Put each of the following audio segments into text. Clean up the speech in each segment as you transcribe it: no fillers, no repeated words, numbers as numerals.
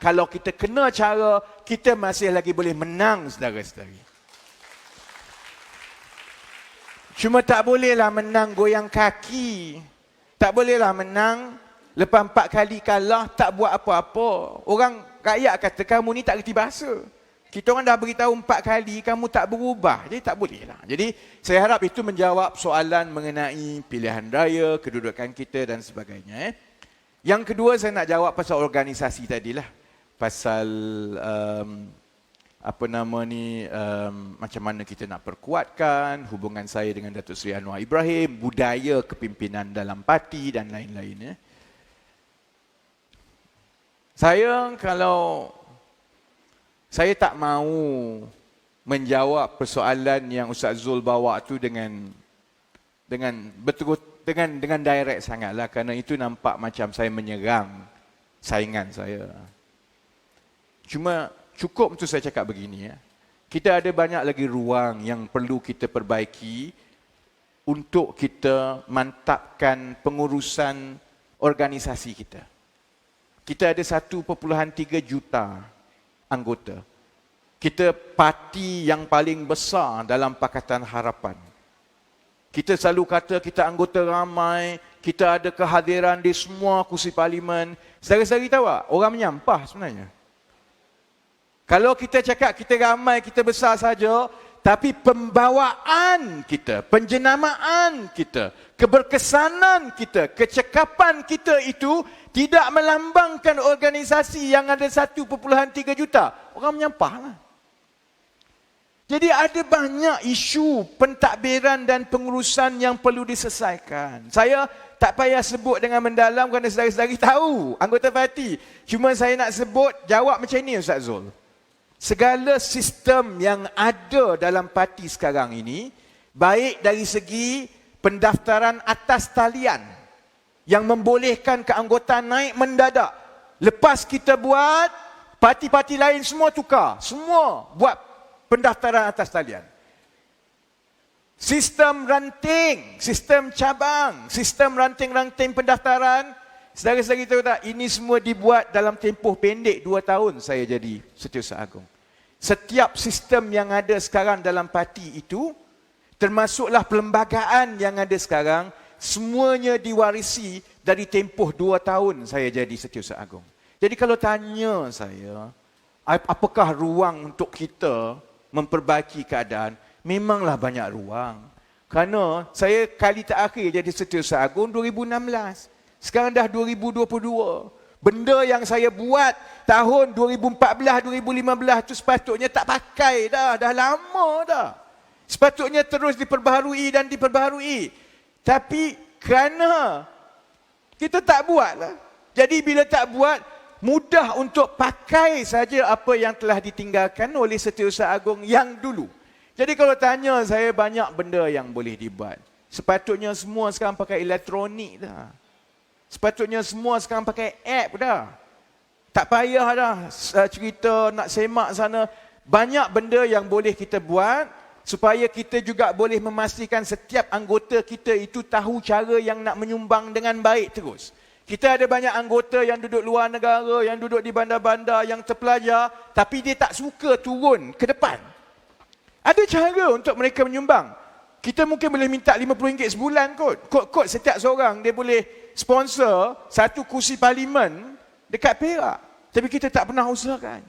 kalau kita kena cara, kita masih lagi boleh menang, saudara-saudari. Cuma tak bolehlah menang goyang kaki. Tak bolehlah menang, lepas 4 kali kalah, tak buat apa-apa. Orang rakyat kata, kamu ni tak reti bahasa. Kita orang dah beritahu 4 kali, kamu tak berubah. Jadi tak bolehlah. Jadi saya harap itu menjawab soalan mengenai pilihan raya, kedudukan kita dan sebagainya. Yang kedua saya nak jawab pasal organisasi tadilah. Pasal macam mana kita nak perkuatkan hubungan saya dengan Datuk Seri Anwar Ibrahim, budaya kepimpinan dalam parti dan lain-lain. Saya tak mahu menjawab persoalan yang Ustaz Zul bawa tu dengan direct sangatlah, kerana itu nampak macam saya menyerang saingan saya. Cuma cukup untuk saya cakap begini ya. Kita ada banyak lagi ruang yang perlu kita perbaiki untuk kita mantapkan pengurusan organisasi kita. Kita ada 1.3 juta anggota. Kita parti yang paling besar dalam Pakatan Harapan. Kita selalu kata kita anggota ramai, kita ada kehadiran di semua kursi parlimen. Saudara-saudari tahu tak? Orang menyampah sebenarnya. Kalau kita cakap kita ramai, kita besar saja, tapi pembawaan kita, penjenamaan kita, keberkesanan kita, kecekapan kita itu tidak melambangkan organisasi yang ada 1.3 juta. Orang menyampahlah. Jadi ada banyak isu pentadbiran dan pengurusan yang perlu diselesaikan. Saya tak payah sebut dengan mendalam kerana saudara-saudari tahu anggota parti. Cuma saya nak sebut, jawab macam ini Ustaz Zul. Segala sistem yang ada dalam parti sekarang ini, baik dari segi pendaftaran atas talian yang membolehkan keanggotaan naik mendadak. Lepas kita buat, parti-parti lain semua tukar. Semua buat pendaftaran atas talian. Sistem ranting, sistem cabang, sistem ranting-ranting pendaftaran. Saudara-saudari tahu tak, ini semua dibuat dalam tempoh pendek 2 tahun saya jadi Setiausaha Agung. Setiap sistem yang ada sekarang dalam parti itu, termasuklah perlembagaan yang ada sekarang, semuanya diwarisi dari tempoh 2 tahun saya jadi Setiausaha Agung. Jadi kalau tanya saya, apakah ruang untuk kita memperbaiki keadaan? Memanglah banyak ruang. Kerana saya kali terakhir jadi Setiausaha Agung 2016. Sekarang dah 2022. Benda yang saya buat tahun 2014-2015 itu sepatutnya tak pakai dah. Dah lama dah. Sepatutnya terus diperbaharui dan diperbaharui. Tapi kerana kita tak buatlah. Jadi bila tak buat, mudah untuk pakai saja apa yang telah ditinggalkan oleh Setiausaha Agung yang dulu. Jadi kalau tanya saya, banyak benda yang boleh dibuat. Sepatutnya semua sekarang pakai elektronik dah. Sepatutnya semua sekarang pakai app dah. Tak payah dah cerita nak semak sana. Banyak benda yang boleh kita buat supaya kita juga boleh memastikan setiap anggota kita itu tahu cara yang nak menyumbang dengan baik terus. Kita ada banyak anggota yang duduk luar negara, yang duduk di bandar-bandar, yang terpelajar, tapi dia tak suka turun ke depan. Ada cara untuk mereka menyumbang. Kita mungkin boleh minta RM50 sebulan kot. Kot setiap seorang dia boleh sponsor 1 kursi parlimen dekat Perak. Tapi kita tak pernah usahakan.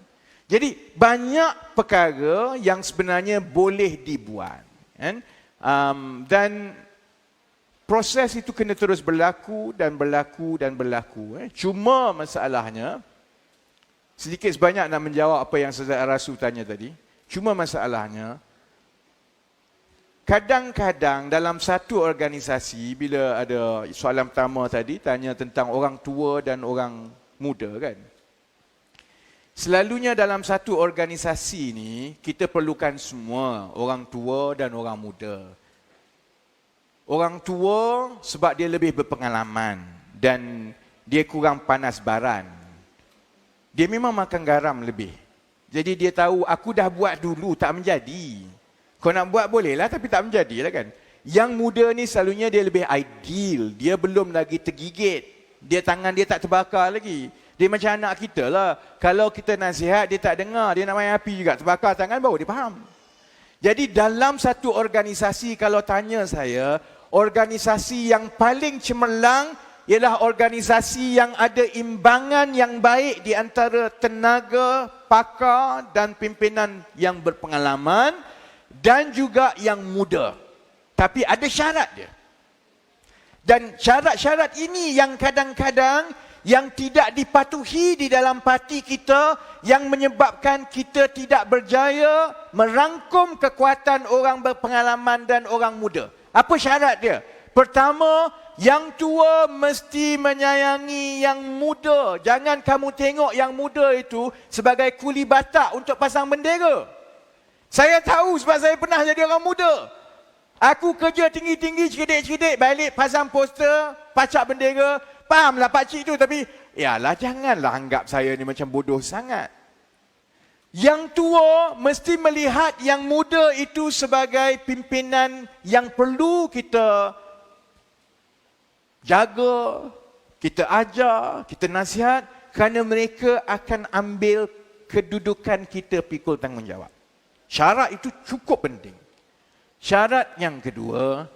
Jadi banyak perkara yang sebenarnya boleh dibuat. Dan proses itu kena terus berlaku dan berlaku dan berlaku. Cuma masalahnya, sedikit sebanyak nak menjawab apa yang Saudara Rasu tanya tadi. Cuma masalahnya, kadang-kadang dalam satu organisasi, bila ada soalan pertama tadi, tanya tentang orang tua dan orang muda kan. Selalunya dalam satu organisasi ni, kita perlukan semua, orang tua dan orang muda. Orang tua sebab dia lebih berpengalaman dan dia kurang panas baran. Dia memang makan garam lebih. Jadi dia tahu, aku dah buat dulu, tak menjadi. Kau nak buat bolehlah, tapi tak menjadilah kan. Yang muda ni selalunya dia lebih ideal. Dia belum lagi tergigit. Tangan dia tak terbakar lagi. Dia macam anak kita lah. Kalau kita nasihat, dia tak dengar. Dia nak main api juga. Terbakar tangan baru dia faham. Jadi dalam satu organisasi, kalau tanya saya, organisasi yang paling cemerlang ialah organisasi yang ada imbangan yang baik di antara tenaga, pakar dan pimpinan yang berpengalaman dan juga yang muda. Tapi ada syarat dia. Dan syarat-syarat ini yang kadang-kadang yang tidak dipatuhi di dalam parti kita yang menyebabkan kita tidak berjaya merangkum kekuatan orang berpengalaman dan orang muda. Apa syarat dia? Pertama, yang tua mesti menyayangi yang muda. Jangan kamu tengok yang muda itu sebagai kuli batak untuk pasang bendera. Saya tahu sebab saya pernah jadi orang muda. Aku kerja tinggi-tinggi, cekidik-cekidik, balik pasang poster, pacak bendera. Fahamlah pakcik tu, tapi yalah janganlah anggap saya ni macam bodoh sangat. Yang tua mesti melihat yang muda itu sebagai pimpinan yang perlu kita jaga, kita ajar, kita nasihat, kerana mereka akan ambil kedudukan kita pikul tanggungjawab. Syarat itu cukup penting. Syarat yang kedua,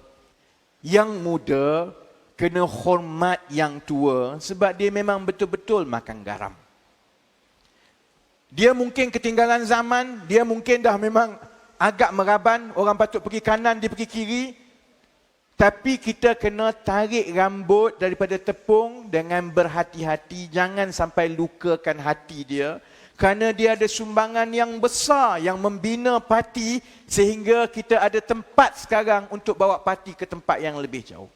yang muda kena hormat yang tua sebab dia memang betul-betul makan garam. Dia mungkin ketinggalan zaman, dia mungkin dah memang agak meraban, orang patut pergi kanan, dia pergi kiri. Tapi kita kena tarik rambut daripada tepung dengan berhati-hati, jangan sampai lukakan hati dia. Kerana dia ada sumbangan yang besar yang membina parti sehingga kita ada tempat sekarang untuk bawa parti ke tempat yang lebih jauh.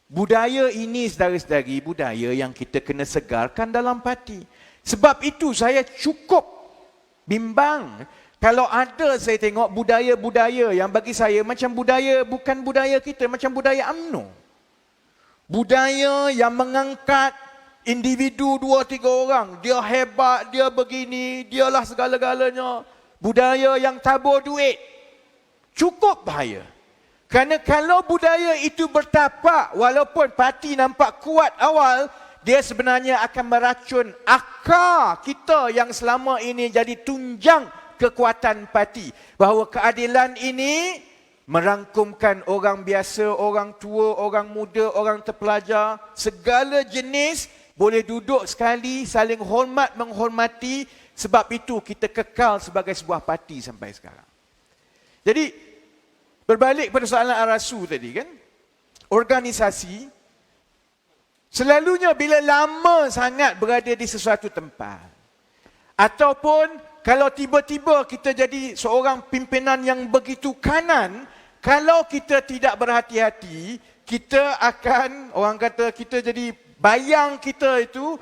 Budaya ini, saudara-saudari, budaya yang kita kena segarkan dalam parti. Sebab itu saya cukup bimbang kalau ada saya tengok budaya-budaya yang bagi saya macam budaya, bukan budaya kita, macam budaya UMNO. Budaya yang mengangkat individu 2-3 orang, dia hebat, dia begini, dialah segala-galanya. Budaya yang tabur duit. Cukup bahaya. Kerana kalau budaya itu bertapak, walaupun parti nampak kuat awal, dia sebenarnya akan meracun akar kita yang selama ini jadi tunjang kekuatan parti. Bahawa keadilan ini merangkumkan orang biasa, orang tua, orang muda, orang terpelajar, segala jenis boleh duduk sekali, saling hormat menghormati. Sebab itu kita kekal sebagai sebuah parti sampai sekarang. Jadi berbalik pada soalan Arasu tadi kan, organisasi selalunya bila lama sangat berada di sesuatu tempat, ataupun kalau tiba-tiba kita jadi seorang pimpinan yang begitu kanan, kalau kita tidak berhati-hati, kita akan, orang kata kita jadi bayang kita itu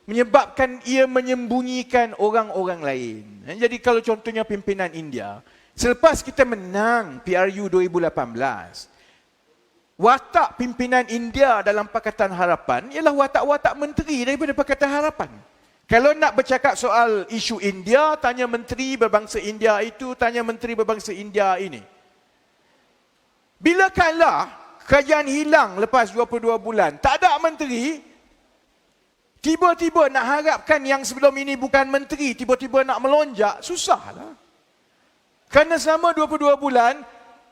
menyebabkan ia menyembunyikan orang-orang lain. Jadi kalau contohnya pimpinan India, selepas kita menang PRU 2018, watak pimpinan India dalam Pakatan Harapan ialah watak-watak menteri daripada Pakatan Harapan. Kalau nak bercakap soal isu India, tanya menteri berbangsa India itu, tanya menteri berbangsa India ini. Bila kalah, kerajaan hilang lepas 22 bulan, tak ada menteri, tiba-tiba nak harapkan yang sebelum ini bukan menteri, tiba-tiba nak melonjak, susahlah. Kerana selama 22 bulan,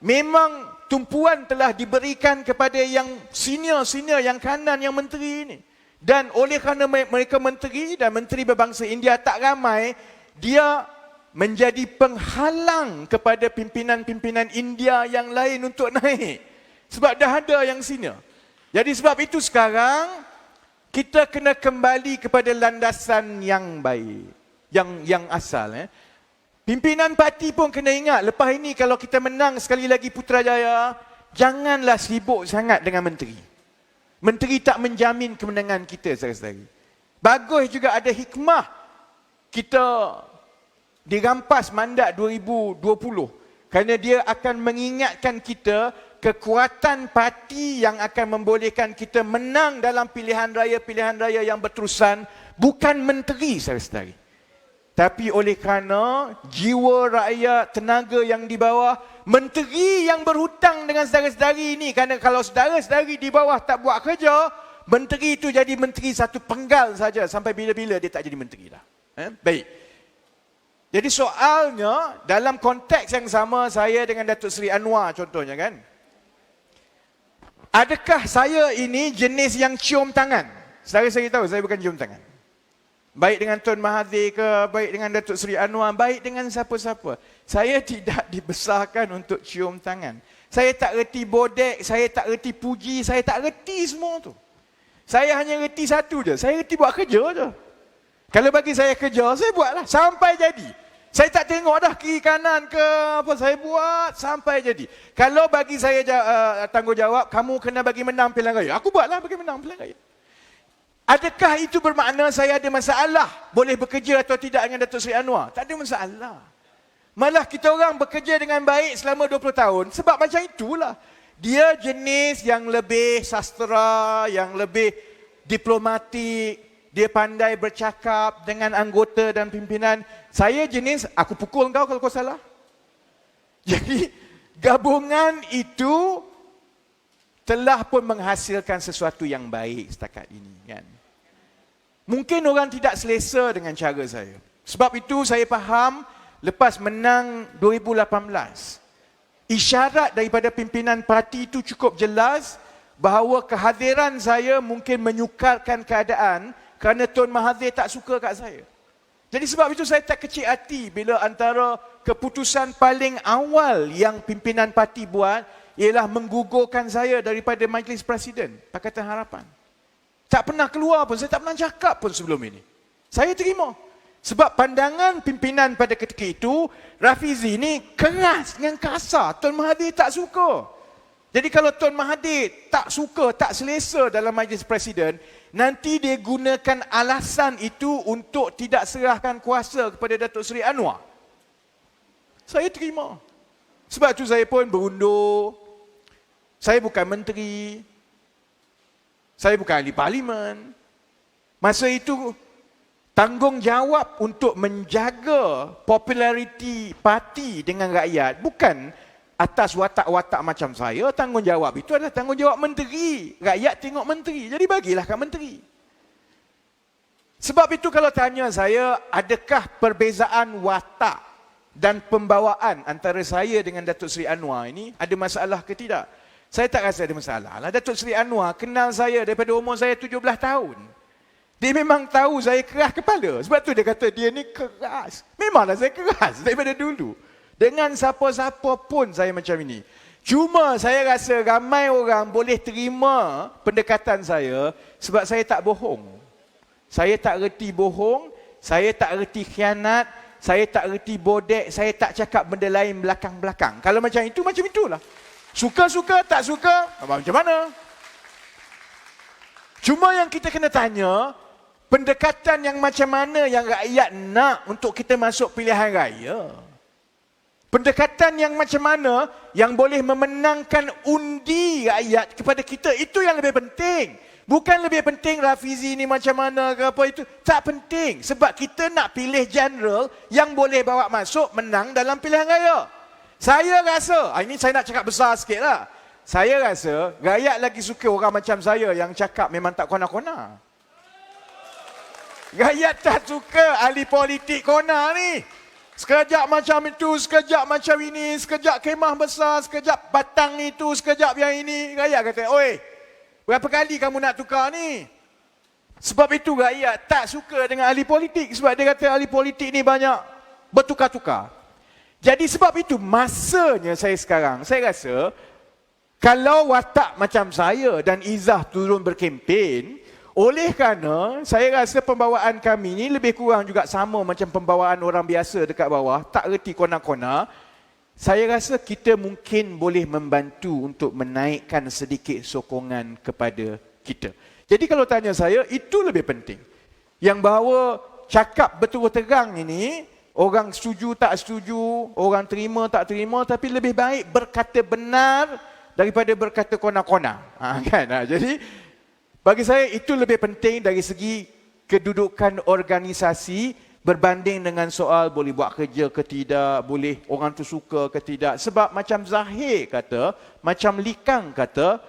memang tumpuan telah diberikan kepada yang senior-senior, yang kanan, yang menteri ini. Dan oleh kerana mereka menteri dan menteri berbangsa India tak ramai, dia menjadi penghalang kepada pimpinan-pimpinan India yang lain untuk naik. Sebab dah ada yang senior. Jadi sebab itu sekarang, kita kena kembali kepada landasan yang baik. Yang asal. Pimpinan parti pun kena ingat, lepas ini kalau kita menang sekali lagi Putrajaya, janganlah sibuk sangat dengan menteri. Menteri tak menjamin kemenangan kita, saudara-saudari. Bagus juga ada hikmah kita dirampas mandat 2020. Kerana dia akan mengingatkan kita kekuatan parti yang akan membolehkan kita menang dalam pilihan raya yang berterusan. Bukan menteri, saudara-saudari. Tapi oleh kerana jiwa rakyat, tenaga yang di bawah, menteri yang berhutang dengan saudara-saudari ini. Kerana kalau saudara-saudari di bawah tak buat kerja, menteri itu jadi menteri satu penggal saja sampai bila-bila dia tak jadi menteri dah. Baik. Jadi soalnya dalam konteks yang sama saya dengan Datuk Seri Anwar contohnya kan. Adakah saya ini jenis yang cium tangan? Saudara saya tahu saya bukan cium tangan. Baik dengan Tun Mahathir ke, baik dengan Datuk Seri Anwar, baik dengan siapa-siapa. Saya tidak dibesarkan untuk cium tangan. Saya tak reti bodek, saya tak reti puji, saya tak reti semua tu. Saya hanya reti satu je, saya reti buat kerja je. Kalau bagi saya kerja, saya buatlah sampai jadi. Saya tak tengok dah kiri kanan ke apa, saya buat sampai jadi. Kalau bagi saya tanggungjawab, kamu kena bagi menang pilihan raya. Aku buatlah bagi menang pilihan raya. Adakah itu bermakna saya ada masalah boleh bekerja atau tidak dengan Datuk Seri Anwar? Tak ada masalah. Malah kita orang bekerja dengan baik selama 20 tahun sebab macam itulah. Dia jenis yang lebih sastera, yang lebih diplomatik. Dia pandai bercakap dengan anggota dan pimpinan. Saya jenis, aku pukul kau kalau kau salah. Jadi, gabungan itu telah pun menghasilkan sesuatu yang baik setakat ini. Kan? Mungkin orang tidak selesa dengan cara saya. Sebab itu saya faham, lepas menang 2018, isyarat daripada pimpinan parti itu cukup jelas bahawa kehadiran saya mungkin menyukarkan keadaan kerana Tun Mahathir tak suka kat saya. Jadi sebab itu saya tak kecil hati bila antara keputusan paling awal yang pimpinan parti buat ialah menggugurkan saya daripada Majlis Presiden Pakatan Harapan. Tak pernah keluar pun, saya tak pernah cakap pun sebelum ini. Saya terima. Sebab pandangan pimpinan pada ketika itu, Rafizi ni keras dengan kasar. Tun Mahathir tak suka. Jadi kalau Tun Mahathir tak suka, tak selesa dalam Majlis Presiden, nanti dia gunakan alasan itu untuk tidak serahkan kuasa kepada Datuk Seri Anwar. Saya terima. Sebab itu saya pun berundur. Saya bukan menteri. Saya bukan ahli parlimen. Masa itu, tanggungjawab untuk menjaga populariti parti dengan rakyat bukan atas watak-watak macam saya. Tanggungjawab itu adalah tanggungjawab menteri. Rakyat tengok menteri. Jadi bagilah kat menteri. Sebab itu kalau tanya saya, adakah perbezaan watak dan pembawaan antara saya dengan Datuk Seri Anwar ini ada masalah ke tidak? Saya tak rasa ada masalah. Datuk Seri Anwar kenal saya daripada umur saya 17 tahun. Dia memang tahu saya keras kepala. Sebab tu dia kata dia ni keras. Memanglah saya keras daripada dulu. Dengan siapa-siapa pun saya macam ini. Cuma saya rasa ramai orang boleh terima pendekatan saya sebab saya tak bohong. Saya tak reti bohong, saya tak reti khianat, saya tak reti bodek, saya tak cakap benda lain belakang-belakang. Kalau macam itulah. Suka-suka, tak suka, macam mana? Cuma yang kita kena tanya, pendekatan yang macam mana yang rakyat nak untuk kita masuk pilihan raya? Pendekatan yang macam mana yang boleh memenangkan undi rakyat kepada kita, itu yang lebih penting. Bukan lebih penting Rafizi ni macam mana ke apa itu. Tak penting. Sebab kita nak pilih general yang boleh bawa masuk menang dalam pilihan raya. Saya rasa, ini saya nak cakap besar sikit lah. Saya rasa rakyat lagi suka orang macam saya yang cakap memang tak kona-kona. Rakyat tak suka ahli politik kona ni. Sekejap macam itu, sekejap macam ini, sekejap kemah besar, sekejap batang itu, sekejap yang ini. Rakyat kata, oi, berapa kali kamu nak tukar ni? Sebab itu rakyat tak suka dengan ahli politik. Sebab dia kata ahli politik ni banyak bertukar-tukar. Jadi sebab itu masanya saya sekarang, saya rasa kalau watak macam saya dan Izzah turun berkempen, oleh kerana saya rasa pembawaan kami ni lebih kurang juga sama macam pembawaan orang biasa dekat bawah, tak reti kona-kona, saya rasa kita mungkin boleh membantu untuk menaikkan sedikit sokongan kepada kita. Jadi kalau tanya saya, itu lebih penting. Yang bahawa cakap betul terang ini, orang setuju tak setuju, orang terima tak terima, tapi lebih baik berkata benar daripada berkata kona-kona. Kan? Jadi bagi saya itu lebih penting dari segi kedudukan organisasi berbanding dengan soal boleh buat kerja ke tidak, boleh orang tu suka ke tidak. Sebab macam Zahir kata, macam Likang kata,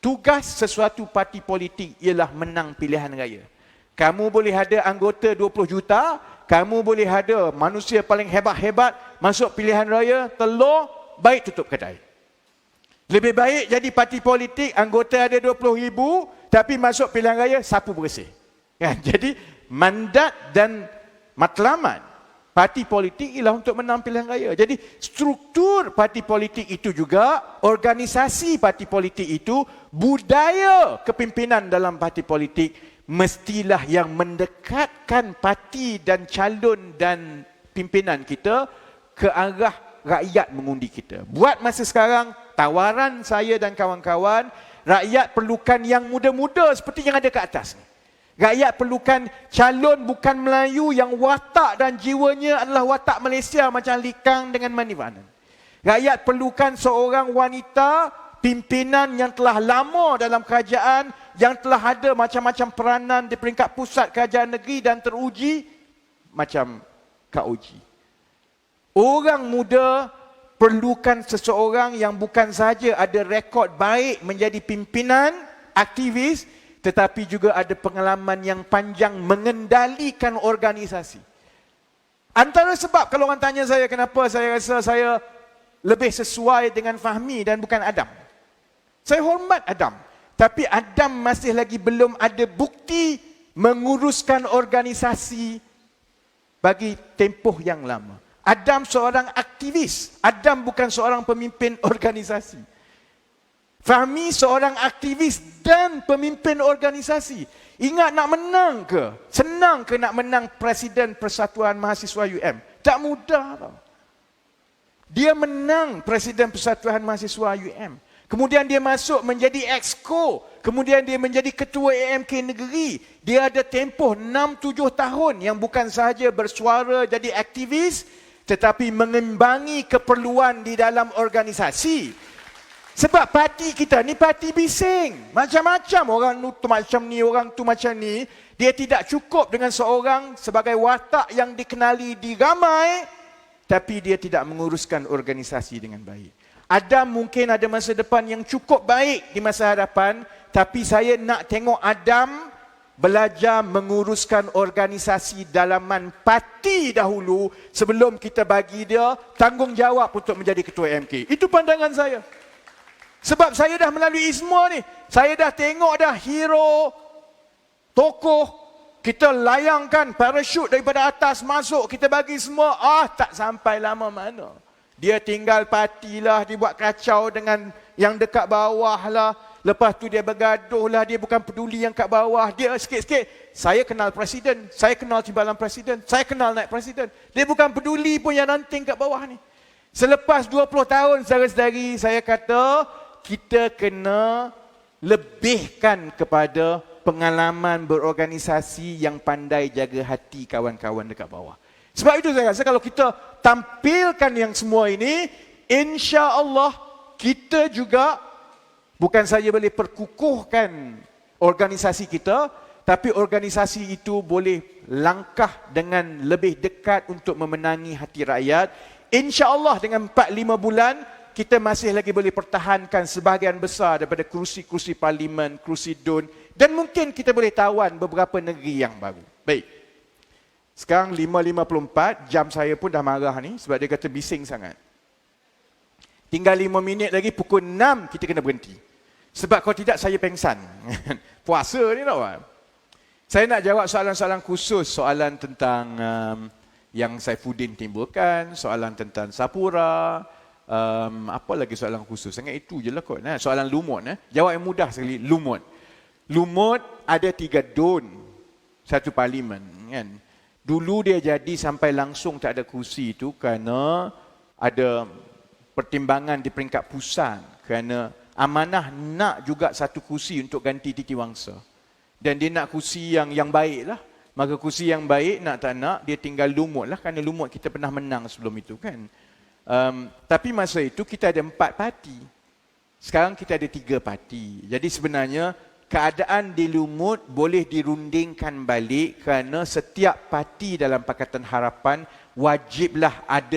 Tugas sesuatu parti politik ialah menang pilihan raya. Kamu boleh ada anggota 20 juta, kamu boleh ada manusia paling hebat-hebat, masuk pilihan raya, telur, baik tutup kedai. Lebih baik jadi parti politik, anggota ada 20,000, tapi masuk pilihan raya, sapu bersih. Kan? Jadi, mandat dan matlamat parti politik ialah untuk menang pilihan raya. Jadi, struktur parti politik itu juga, organisasi parti politik itu, budaya kepimpinan dalam parti politik, mestilah yang mendekatkan parti dan calon dan pimpinan kita ke arah rakyat mengundi kita. Buat masa sekarang, tawaran saya dan kawan-kawan, rakyat perlukan yang muda-muda seperti yang ada ke atas ni. Rakyat perlukan calon bukan Melayu yang watak dan jiwanya adalah watak Malaysia macam Lee Kang dengan Mani Vanan. Rakyat perlukan seorang wanita pimpinan yang telah lama dalam kerajaan, yang telah ada macam-macam peranan di peringkat pusat kerajaan negeri dan teruji macam Kak Oji. Orang muda perlukan seseorang yang bukan sahaja ada rekod baik menjadi pimpinan, aktivis, tetapi juga ada pengalaman yang panjang mengendalikan organisasi. Antara sebab kalau orang tanya saya kenapa saya rasa saya lebih sesuai dengan Fahmi dan bukan Adam. Saya hormat Adam. Tapi Adam masih lagi belum ada bukti menguruskan organisasi bagi tempoh yang lama. Adam seorang aktivis. Adam bukan seorang pemimpin organisasi. Fahmi seorang aktivis dan pemimpin organisasi. Ingat nak menang ke? Senang ke nak menang Presiden Persatuan Mahasiswa UM? Tak mudah tau. Dia menang Presiden Persatuan Mahasiswa UM. Kemudian dia masuk menjadi Exco. Kemudian dia menjadi Ketua AMK Negeri. Dia ada tempoh 6-7 tahun yang bukan sahaja bersuara jadi aktivis, tetapi mengimbangi keperluan di dalam organisasi. Sebab parti kita ni parti bising. Macam-macam orang tu macam ni, orang tu macam ni. Dia tidak cukup dengan seorang sebagai watak yang dikenali di ramai, tapi dia tidak menguruskan organisasi dengan baik. Adam mungkin ada masa depan yang cukup baik di masa hadapan, tapi saya nak tengok Adam belajar menguruskan organisasi dalaman parti dahulu sebelum kita bagi dia tanggungjawab untuk menjadi ketua MK. Itu pandangan saya. Sebab saya dah melalui semua ni. Saya dah tengok dah hero, tokoh, kita layangkan parachute daripada atas masuk, kita bagi semua, tak sampai lama mana. Dia tinggal parti lah, dia buat kacau dengan yang dekat bawah lah. Lepas tu dia bergaduh lah, dia bukan peduli yang kat bawah. Dia sikit-sikit, saya kenal presiden, saya kenal timbalan presiden, saya kenal naik presiden. Dia bukan peduli pun yang ranting kat bawah ni. Selepas 20 tahun saudara-saudari, saya kata, kita kena lebihkan kepada pengalaman berorganisasi yang pandai jaga hati kawan-kawan dekat bawah. Sebab itu saya rasa kalau kita tampilkan yang semua ini, insya-Allah kita juga bukan saja boleh perkukuhkan organisasi kita, tapi organisasi itu boleh langkah dengan lebih dekat untuk memenangi hati rakyat. Insya-Allah dengan 4-5 bulan kita masih lagi boleh pertahankan sebahagian besar daripada kerusi-kerusi parlimen, kerusi DUN, dan mungkin kita boleh tawan beberapa negeri yang baru. Baik. Sekarang 5.54, jam saya pun dah marah ni sebab dia kata bising sangat. Tinggal 5 minit lagi, pukul 6 kita kena berhenti. Sebab kalau tidak saya pengsan. Puasa ni tau. Saya nak jawab soalan-soalan khusus, soalan tentang yang Saifuddin timbulkan, soalan tentang Sapura, apa lagi soalan khusus? Sangat itu je lah kot. Soalan lumut. Jawab yang mudah sekali, lumut. Lumut ada 3 DUN, satu parlimen. Kan? Dulu dia jadi sampai langsung tak ada kursi itu kerana ada pertimbangan di peringkat pusat. Kerana Amanah nak juga satu kursi untuk ganti Titi Wangsa. Dan dia nak kursi yang baik lah. Maka kursi yang baik nak tak nak, dia tinggal lumut lah. Kerana lumut kita pernah menang sebelum itu kan. Tapi masa itu kita ada 4 parti. Sekarang kita ada 3 parti. Jadi sebenarnya keadaan di Lumut boleh dirundingkan balik kerana setiap parti dalam Pakatan Harapan wajiblah ada